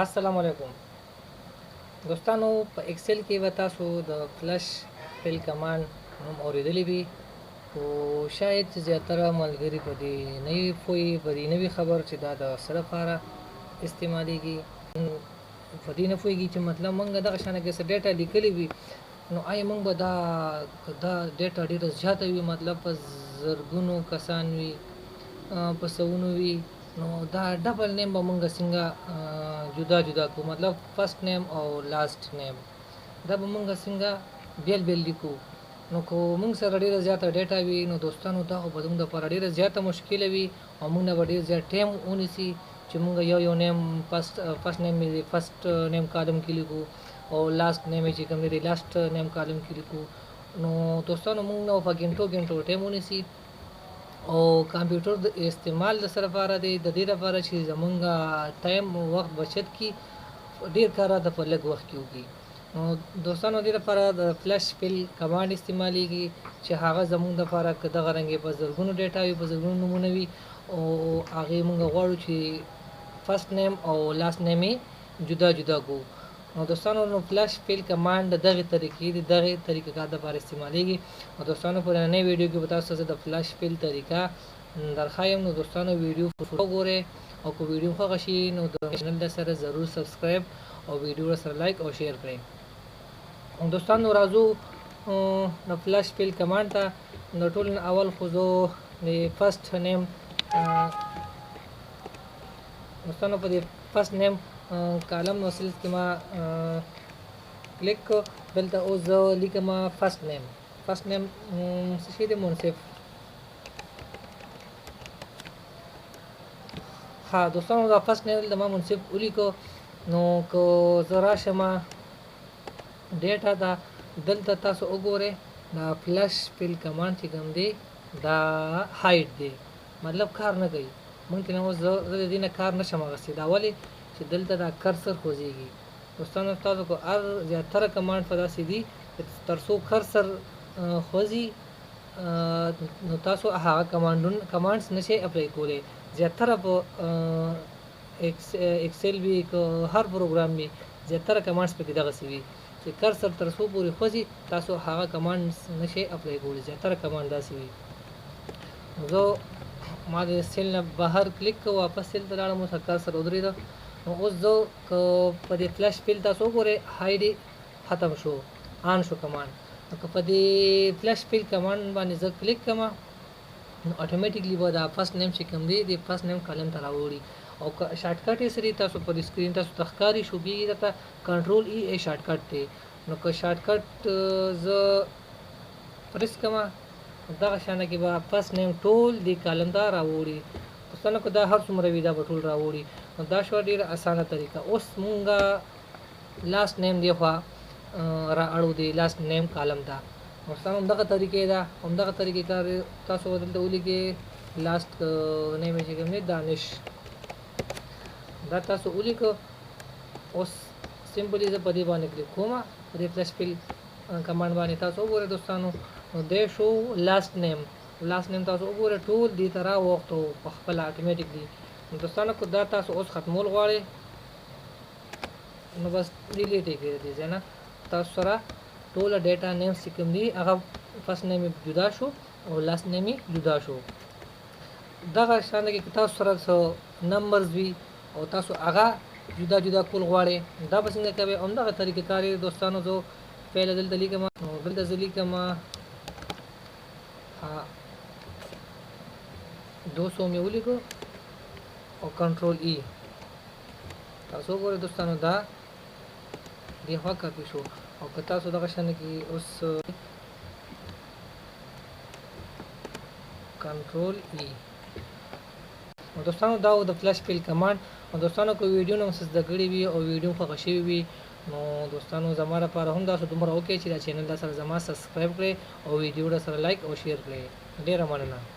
अस्सलाम वालेकुम दोस्तانو په ایکسل کې به تاسو د فلش فیل کمانډ هم اوریدلی وي خو شاید زیاتره ملګري په دې نه وي پوهې په دې نه وي خبر چې دا د څه لپاره استعمالیږي په دې نه پوهېږي چې مطلب موږ دغه شانه کې څه ډیټا لیکلې وي نو آیا موږ به دا ډیټا ډېره زیاته وي مطلب په زرګونو کسان وي په سوونو وي نو دا ډبل نیم به مونږ څنګه جدا جدا کو مطلب فرست نیم او لاست نیم دا به مونږ څنګه بیل بیل لیکو نو کو مونږ سره ډیره زیاته ډیټا وي نو دوستانو دا خو به زموږ لپاره ډیره زیاته مشکله وي او مونږ به ډیر زیات ټایم ونیسي چې مونږ یو نیم فرست نیم می فرست نیم کالم کې لیکو او لاست نیم چې کوم دی لاست نیم کالم کې لیکو نو دوستانو مونږ نو په ګنټو ټایم ونیسي او کمپیوټر د استعمال د سره لپاره دی د دې لپاره چې زمونږ ټایم وخت بچت کی ډیر کار د په لږ وخت کې وکړي نو دوستانو دې لپاره د فلش فیل کمانډ استعمالیږي چې هغه زمونږ لپاره دغه رنګ په زرګونو ډیټا وي په زرګونو نمونه وي او هغه موږ غواړو چې فرست نیم او لاست نیم جدا جدا کو نو دوستانو نو فلش فیل کمانډ دغه طریقې کار د لپاره استعمالیږي او دوستانو په نړۍ ویډیو کې به تاسو ته د فلش فیل طریقه درخوایم نو دوستانو ویډیو وګورئ او کو ویډیو خوښ شي نو د چینل سره ضرور سبسکرایب او ویډیو سره لایک او شیر کړئ او دوستانو راځو د فلش فیل کمانډ ته نو ټول اول خو زه د فرست نیم دوستانو په دې فرست نیم کالم وسیل کې ما کلیک کو دلته اوس زه لیکم فرست نیم څه شي دی منصف ها دوستانو دا فرست نیم د ما منصف ولیکو نو کو زه راشم ډیټا دا دلته تاسو وګورئ دا فلش فیل کمانډ چې کوم دی دا هایډ دی مطلب کار نه کوي ممکن اوس زه د دې نه کار نشم اخیستی دا ولې چې دلته دا کرسر خوځېږي دوستانو تاسو کو هر زیاتره کمانډ په داسې دي تر څو کرسر خوځي نو تاسو هغه کمانډز نشئ اپلای کولی زیاتره په ایکسل وي که هر پروګرام وي زیاتره کمانډز پکې دغسې وي چې کرسر تر څو پورې خوځي تاسو هغه کمانډز نشئ اپلای کولی زیاتره کمانډ داسې وي زه ما د سیل نه بهر کلیک کو واپس سیل ته لاړم اوس کرسر ودرېده نو اوس زه که په دې فلش فیل تاسو وګورئ هایډ ختم شو آن شو کمانډ که په دې فلش فیل کمانډ باندې زه کلیک کوم نو اتوماتیکلی به دا فرست نیم چې کوم دی د فرست نیم کالم ته راوړي او شارټ کټ یې سری تاسو په سکرین تاسو تخکاری شو بیا درته کنټرول ای شارټ کټ دی نو که شارټ کټ زه پریس کوم دغه شانه کې به فرست نیم ټول دی کالم ته راوړي دوستانو که دا هر څومره وي دا به ټول راوړي نو دا شوه ډېره اسانه طریقه اوس مونږه لاست نیم دی خوا را اړو دی لاست نیم کالم ته دوستانو همدغه طریقې ده همدغه طریقې کار تاسو دلته ولیکئ لاست نیم چې کوم دی دانش دا تاسو ولیکو اوس سمپلی زه په دې باندې کلیک کوم په دې فلش فیل کمانډ باندې تاسو وګورئ دوستانو نو دی شو لاست نیم تاسو وګورئ ټول دې ته راوغوښتو په خپله اټومیټیکلی نو دوستانو که دا تاسو اوس ختمول غواړئ نو بس ډیلیټ یې کړئ دې ځای نه تاسو سره ټوله ډیټا نیمز چې کوم دي هغه فرست نیم جدا شو او لاست نیم جدا شو دغه شانه کې تاسو سره څه نمبرز وي او تاسو هغه جدا جدا کول غواړئ دا به څنګه کوئ همدغه طریقې کار یې دوستانو زه پهله دلته لیکم نو دلته زه لیکم 200 مې ولیکو او کنټرول ای تاسو وګورئ دوستانو دا دې خوا کاپي شو او که تاسو دغه شانه کې اوس کنټرول ای نو دوستانو دا د فلش فیل کمانډ او دوستانو که ویډیو نه زده کړې وي او ویډیو خوښه شوې وي نو دوستانو زما لپاره هم تاسو دومره وکړئ چې دا چینل سره زما سبسکرایب کړئ او ویډیو سره لایک او شیر کړئ ډېره مننه